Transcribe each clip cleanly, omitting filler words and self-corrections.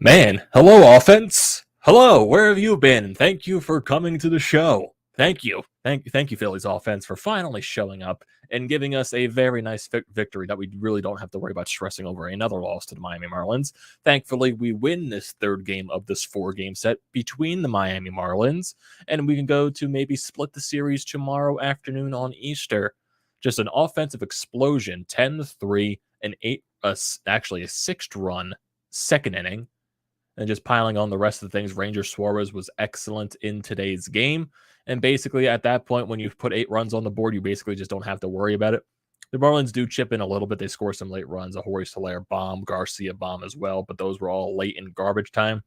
Man, hello offense. Hello, where have you been? Thank you for coming to the show. Thank you. Thank you, Phillies offense, for finally showing up and giving us a very nice victory that we really don't have to worry about stressing over another loss to the Miami Marlins. Thankfully, we win this third game of this 4-game set between the Miami Marlins, and we can go to maybe split the series tomorrow afternoon on Easter. Just an offensive explosion, 10-3, and actually a 6th-run second inning, and just piling on the rest of the things. Schwarber was excellent in today's game. And basically, at that point, when you put 8 runs on the board, you basically just don't have to worry about it. The Marlins do chip in a little bit. They score some late runs, a Horace Hilaire bomb, Garcia bomb as well, but those were all late in garbage time.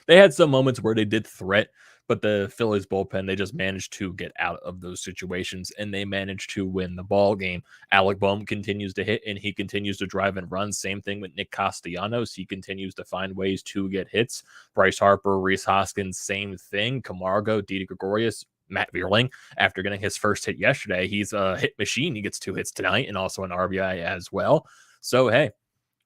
They had some moments where they did threat, but the Phillies bullpen, they just managed to get out of those situations, and they managed to win the ball game. Alec Bohm continues to hit, and he continues to drive and run. Same thing with Nick Castellanos. He continues to find ways to get hits. Bryce Harper, Rhys, Hoskins, same thing. Camargo, Didi Gregorius, Matt Vierling, after getting his first hit yesterday, he's a hit machine. He gets 2 hits tonight and also an RBI as well. So, hey,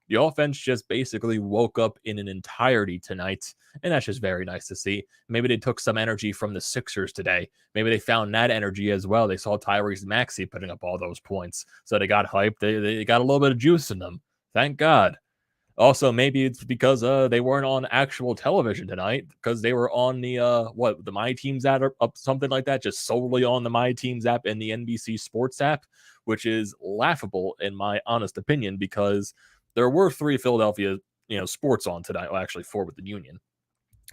the offense just basically woke up in an entirety tonight, and that's just very nice to see. Maybe they took some energy from the Sixers today. Maybe they found that energy as well. They saw Tyrese Maxey putting up all those points, so they got hyped. They got a little bit of juice in them. Thank God. Also, maybe it's because they weren't on actual television tonight, because they were on the the My Teams app or something like that, just solely on the My Teams app and the NBC Sports app, which is laughable in my honest opinion, because there were 3 Philadelphia, sports on tonight. Well, actually 4 with the Union.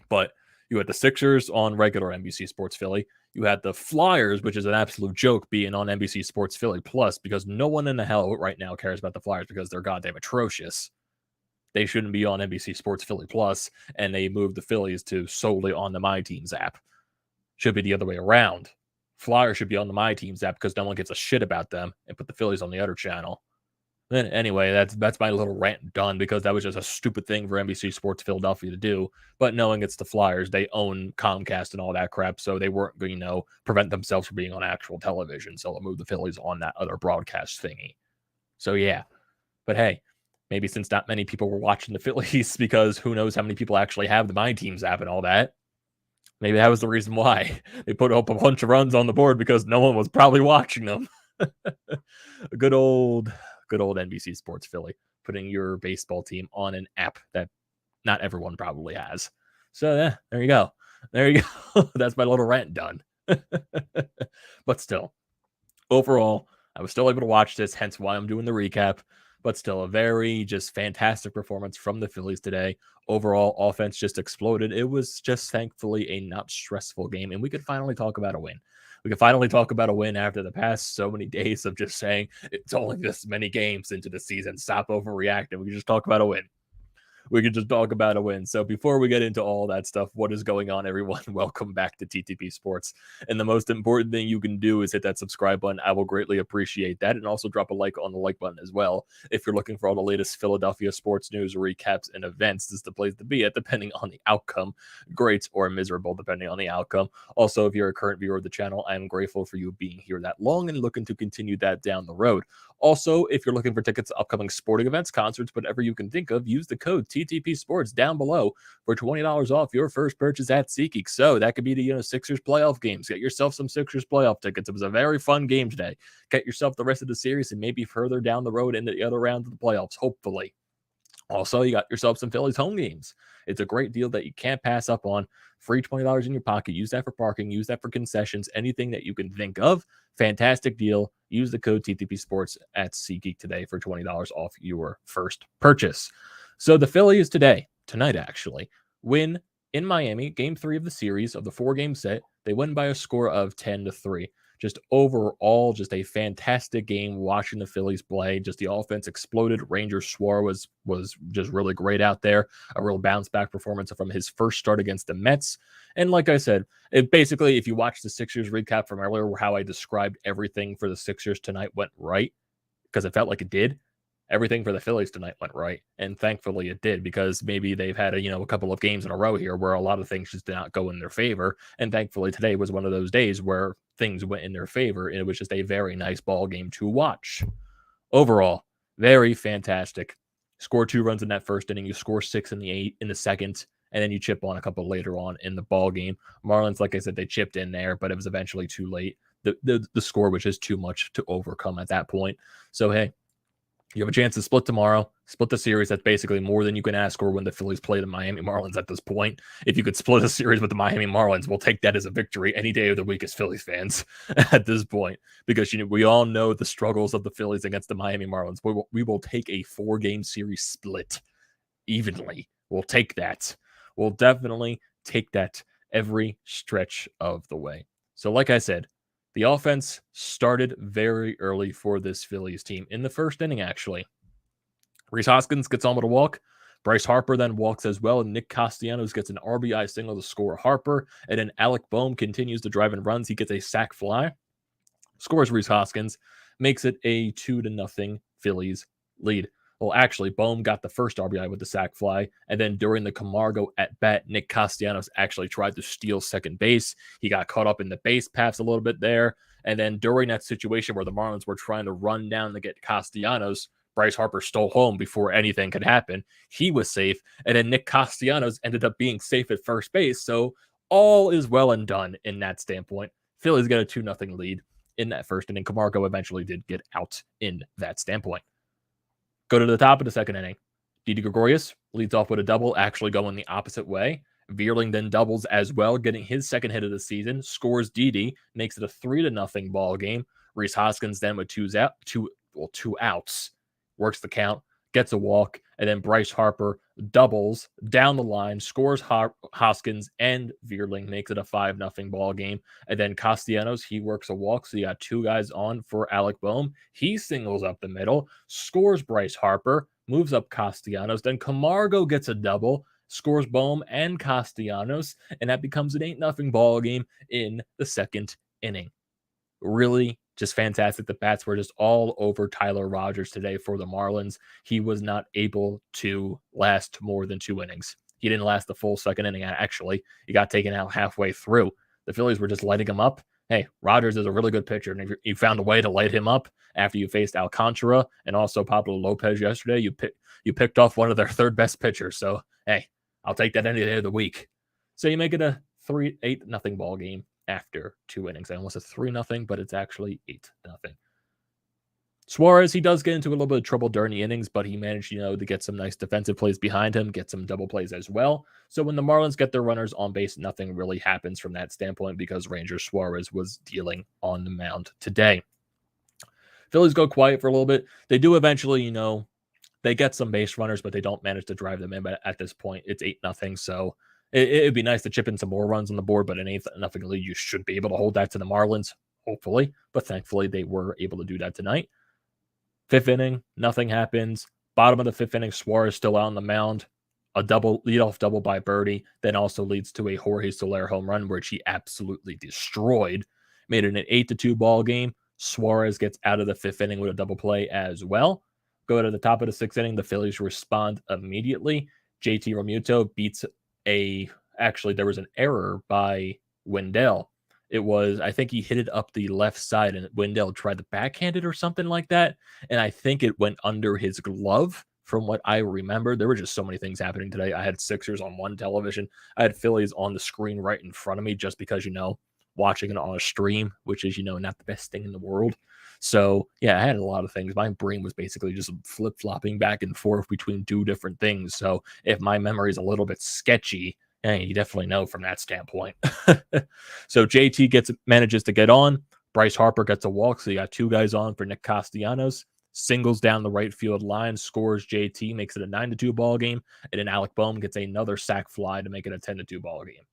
But you had the Sixers on regular NBC Sports Philly. You had the Flyers, which is an absolute joke, being on NBC Sports Philly Plus, because no one in the hell right now cares about the Flyers because they're goddamn atrocious. They shouldn't be on NBC Sports Philly Plus, and they moved the Phillies to solely on the My Teams app. Should be the other way around. Flyers should be on the My Teams app because no one gives a shit about them, and put the Phillies on the other channel. Then anyway, that's my little rant done, because that was just a stupid thing for NBC Sports Philadelphia to do. But knowing it's the Flyers, they own Comcast and all that crap, so they weren't going to, prevent themselves from being on actual television. So they'll move the Phillies on that other broadcast thingy. So yeah, but hey, maybe since not many people were watching the Phillies, because who knows how many people actually have the My Teams app and all that. Maybe that was the reason why they put up a bunch of runs on the board, because no one was probably watching them. Good old NBC Sports Philly, putting your baseball team on an app that not everyone probably has. So yeah, there you go. That's my little rant done. But still, overall, I was still able to watch this, hence why I'm doing the recap. But still, a very just fantastic performance from the Phillies today. Overall, offense just exploded. It was just thankfully a not stressful game, and we could finally talk about a win. We can finally talk about a win after the past so many days of just saying it's only this many games into the season. Stop overreacting. We can just talk about a win. So before we get into all that stuff, what is going on, everyone? Welcome back to TTP Sports. And the most important thing you can do is hit that subscribe button. I will greatly appreciate that. And also drop a like on the like button as well. If you're looking for all the latest Philadelphia sports news, recaps, and events, this is the place to be at, depending on the outcome. Great or miserable, depending on the outcome. Also, if you're a current viewer of the channel, I am grateful for you being here that long and looking to continue that down the road. Also, if you're looking for tickets to upcoming sporting events, concerts, whatever you can think of, use the code TTP Sports down below for $20 off your first purchase at SeatGeek. So that could be the Sixers playoff games. Get yourself some Sixers playoff tickets. It was a very fun game today. Get yourself the rest of the series and maybe further down the road into the other rounds of the playoffs, hopefully. Also, you got yourself some Phillies home games. It's a great deal that you can't pass up on. Free $20 in your pocket. Use that for parking. Use that for concessions. Anything that you can think of. Fantastic deal. Use the code TTP Sports at SeatGeek today for $20 off your first purchase. So the Phillies tonight actually, win in Miami, game 3 of the series of the 4-game set. They win by a score of 10-3. Just overall, just a fantastic game watching the Phillies play. Just the offense exploded. Schwarber was just really great out there. A real bounce back performance from his first start against the Mets. And like I said, basically, if you watch the Sixers recap from earlier, how I described everything for the Sixers tonight went right, because it felt like it did. Everything for the Phillies tonight went right, and thankfully it did, because maybe they've had a couple of games in a row here where a lot of things just did not go in their favor, and thankfully today was one of those days where things went in their favor, and it was just a very nice ball game to watch. Overall, very fantastic. Score 2 runs in that first inning. You score 6 in the second, and then you chip on a couple later on in the ball game. Marlins, like I said, they chipped in there, but it was eventually too late. The score was just too much to overcome at that point. So, hey, you have a chance to split tomorrow, split the series. That's basically more than you can ask for when the Phillies play the Miami Marlins at this point. If you could split a series with the Miami Marlins, we'll take that as a victory any day of the week as Phillies fans at this point, because we all know the struggles of the Phillies against the Miami Marlins. We will take a 4-game series split evenly. We'll take that. We'll definitely take that every stretch of the way. So like I said, the offense started very early for this Phillies team. In the first inning, actually, Rhys Hoskins gets on with a walk. Bryce Harper then walks as well. Nick Castellanos gets an RBI single to score Harper. And then Alec Bohm continues to drive and runs. He gets a sac fly, scores Rhys Hoskins, makes it a 2-0 Phillies lead. Well, actually, Bohm got the first RBI with the sac fly, and then during the Camargo at bat, Nick Castellanos actually tried to steal second base. He got caught up in the base paths a little bit there, and then during that situation where the Marlins were trying to run down to get Castellanos, Bryce Harper stole home before anything could happen. He was safe, and then Nick Castellanos ended up being safe at first base, so all is well and done in that standpoint. Phillies get a 2-0 lead in that first inning. Camargo eventually did get out in that standpoint. Go to the top of the second inning. Didi Gregorius leads off with a double, actually going the opposite way. Veerling then doubles as well, getting his second hit of the season, scores Didi, makes it a 3-0 ball game. Rhys Hoskins then with two outs, works the count, gets a walk, and then Bryce Harper doubles down the line, scores Hoskins and Veerling, makes it a 5-0 ball game. And then Castellanos, he works a walk, so you got two guys on for Alec Bohm. He singles up the middle, scores Bryce Harper, moves up Castellanos. Then Camargo gets a double, scores Bohm and Castellanos, and that becomes an 8-0 ball game in the second inning. Really just fantastic. The bats were just all over Tyler Rogers today for the Marlins. He was not able to last more than 2 innings. He didn't last the full second inning, actually. He got taken out halfway through. The Phillies were just lighting him up. Hey, Rogers is a really good pitcher, and if you found a way to light him up after you faced Alcantara and also Pablo Lopez yesterday, you picked off one of their third best pitchers. So, hey, I'll take that any day of the week. So you make it a 8-0 ball game after 2 innings. I almost said 3-0, but it's actually 8-0. Suarez, he does get into a little bit of trouble during the innings, but he managed, to get some nice defensive plays behind him, get some double plays as well. So when the Marlins get their runners on base, nothing really happens from that standpoint because Ranger Suarez was dealing on the mound today. Phillies go quiet for a little bit. They do eventually, they get some base runners, but they don't manage to drive them in. But at this point, it's 8-0. So it'd be nice to chip in some more runs on the board, but an 8-0 lead, you should be able to hold that to the Marlins, hopefully. But thankfully, they were able to do that tonight. Fifth inning, nothing happens. Bottom of the fifth inning, Suarez still out on the mound. A leadoff double by Birdie, then also leads to a Jorge Soler home run, which he absolutely destroyed. Made it an 8-2 ball game. Suarez gets out of the fifth inning with a double play as well. Go to the top of the sixth inning. The Phillies respond immediately. JT Realmuto beats actually, there was an error by Wendell. It was, I think he hit it up the left side and Wendell tried to backhand it or something like that. And I think it went under his glove from what I remember. There were just so many things happening today. I had Sixers on one television. I had Phillies on the screen right in front of me just because, watching it on a stream, which is, not the best thing in the world. So, yeah, I had a lot of things. My brain was basically just flip-flopping back and forth between 2 different things. So if my memory is a little bit sketchy, you definitely know from that standpoint. So JT manages to get on. Bryce Harper gets a walk, so you got 2 guys on for Nick Castellanos. Singles down the right field line, scores JT, makes it a 9-2 ball game, and then Alec Bohm gets another sac fly to make it a 10-2 ball game.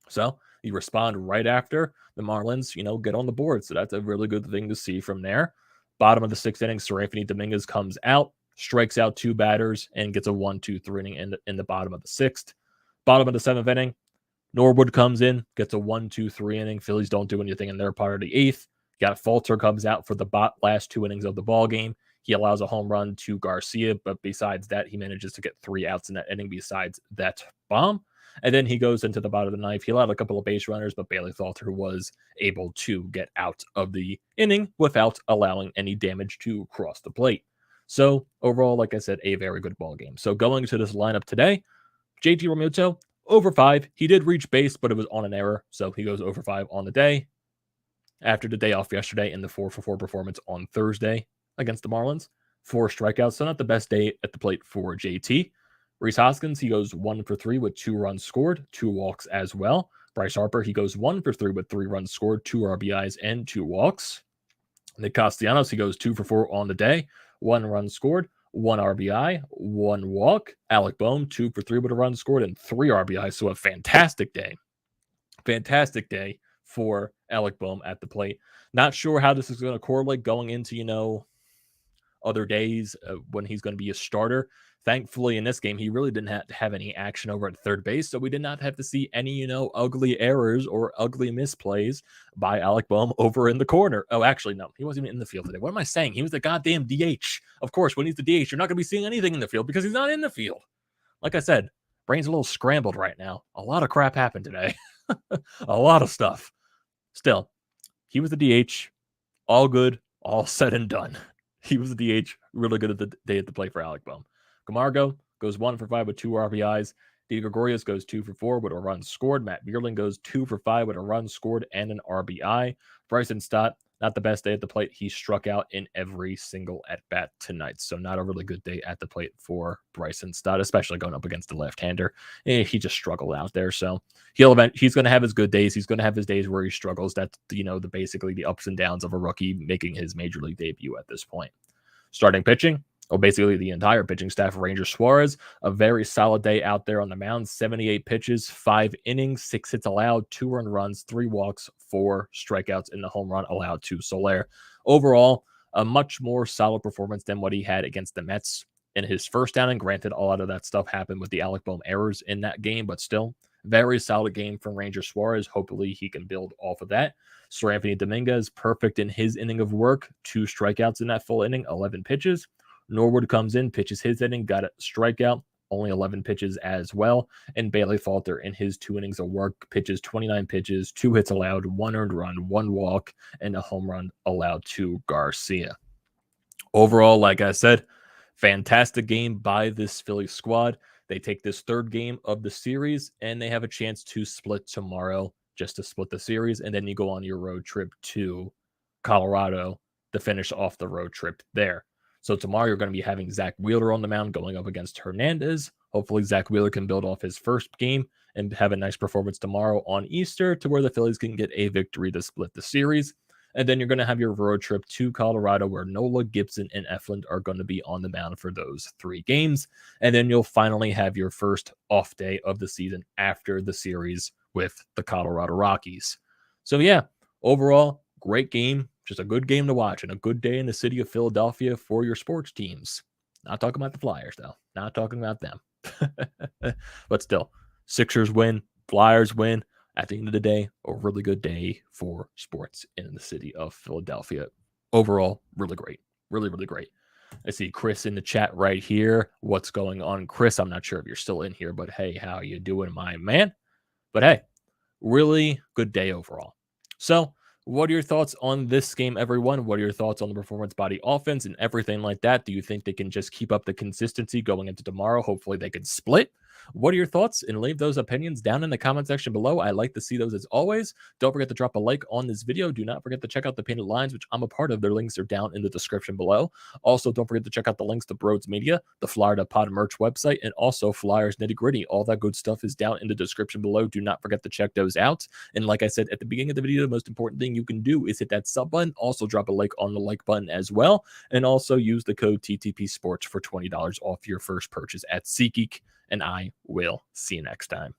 So you respond right after the Marlins, get on the board. So that's a really good thing to see from there. Bottom of the 6th inning, Seranthony Dominguez comes out, strikes out 2 batters, and gets a 1-2-3 inning in the bottom of the 6th. Bottom of the 7th inning, Norwood comes in, gets a 1-2-3 inning. Phillies don't do anything in their part of the 8th. You got Falter comes out for the last 2 innings of the ball game. He allows a home run to Garcia, but besides that, he manages to get 3 outs in that inning besides that bomb. And then he goes into the bottom of the 9th. He allowed a couple of base runners, but Bailey Falter was able to get out of the inning without allowing any damage to cross the plate. So overall, like I said, a very good ball game. So going to this lineup today, JT Realmuto, over 5. He did reach base, but it was on an error, so he goes over 5 on the day. After the day off yesterday and the 4-for-4 performance on Thursday against the Marlins, 4 strikeouts, so not the best day at the plate for JT. Rhys Hoskins, he goes 1 for 3 with 2 runs scored, 2 walks as well. Bryce Harper, he goes 1 for 3 with 3 runs scored, 2 RBIs, and 2 walks. Nick Castellanos, he goes 2 for 4 on the day, 1 run scored, 1 RBI, 1 walk. Alec Bohm, 2 for 3 with a run scored and 3 RBIs. So a fantastic day. Fantastic day for Alec Bohm at the plate. Not sure how this is going to correlate going into, other days when he's going to be a starter. Thankfully, in this game, he really didn't have to have any action over at third base, so we did not have to see any, ugly errors or ugly misplays by Alec Bohm over in the corner. Oh, actually, no, he wasn't even in the field today. What am I saying? He was the goddamn DH. Of course, when he's the DH, you're not going to be seeing anything in the field because he's not in the field. Like I said, brain's a little scrambled right now. A lot of crap happened today. A lot of stuff. Still, he was the DH. All good, all said and done. He was the DH, really good at the day at the plate for Alec Bohm. Camargo goes 1 for 5 with 2 RBIs. Didi Gregorius goes 2 for 4 with a run scored. Matt Vierling goes 2 for 5 with a run scored and an RBI. Bryson Stott, not the best day at the plate. He struck out in every single at-bat tonight. So not a really good day at the plate for Bryson Stott, especially going up against the left-hander. He just struggled out there. So he's going to have his good days. He's going to have his days where he struggles. That's, basically the ups and downs of a rookie making his major league debut at this point. Starting pitching, basically the entire pitching staff. Ranger Suarez, a very solid day out there on the mound. 78 pitches, 5 innings, 6 hits allowed, 2 earned runs, 3 walks, 4 strikeouts, and the home run allowed to Soler. Overall, a much more solid performance than what he had against the Mets in his first outing. Granted, a lot of that stuff happened with the Alec Bohm errors in that game, but still, very solid game from Ranger Suarez. Hopefully, he can build off of that. Sir Anthony Dominguez, perfect in his inning of work. 2 strikeouts in that full inning, 11 pitches. Norwood comes in, pitches his inning, got a strikeout, only 11 pitches as well. And Bailey Falter in his 2 innings of work, pitches 29 pitches, 2 hits allowed, 1 earned run, 1 walk, and a home run allowed to Garcia. Overall, like I said, fantastic game by this Phillies squad. They take this 3rd game of the series, and they have a chance to split tomorrow, just to split the series, and then you go on your road trip to Colorado to finish off the road trip there. So tomorrow you're going to be having Zack Wheeler on the mound going up against Hernandez. Hopefully Zack Wheeler can build off his first game and have a nice performance tomorrow on Easter to where the Phillies can get a victory to split the series. And then you're going to have your road trip to Colorado where Nola, Gibson, and Eflin are going to be on the mound for those 3 games. And then you'll finally have your first off day of the season after the series with the Colorado Rockies. So yeah, overall, great game. Just a good game to watch and a good day in the city of Philadelphia for your sports teams. Not talking about the Flyers, though. Not talking about them. But still, Sixers win, Flyers win. At the end of the day, a really good day for sports in the city of Philadelphia. Overall, really great. Really, really great. I see Chris in the chat right here. What's going on, Chris? I'm not sure if you're still in here, but hey, how you doing, my man? But hey, really good day overall. So, what are your thoughts on this game, everyone? What are your thoughts on the performance body offense and everything like that? Do you think they can just keep up the consistency going into tomorrow? Hopefully they can split. What are your thoughts? And leave those opinions down in the comment section below. I like to see those as always. Don't forget to drop a like on this video. Do not forget to check out the Painted Lines, which I'm a part of. Their links are down in the description below. Also, don't forget to check out the links to BrodesMedia, the Florida Pod merch website, and also Flyers Nitty Gritty. All that good stuff is down in the description below. Do not forget to check those out. And like I said at the beginning of the video, the most important thing you can do is hit that sub button. Also, drop a like on the like button as well. And also use the code TTPSPORTS for $20 off your first purchase at SEATGEEK. And I will see you next time.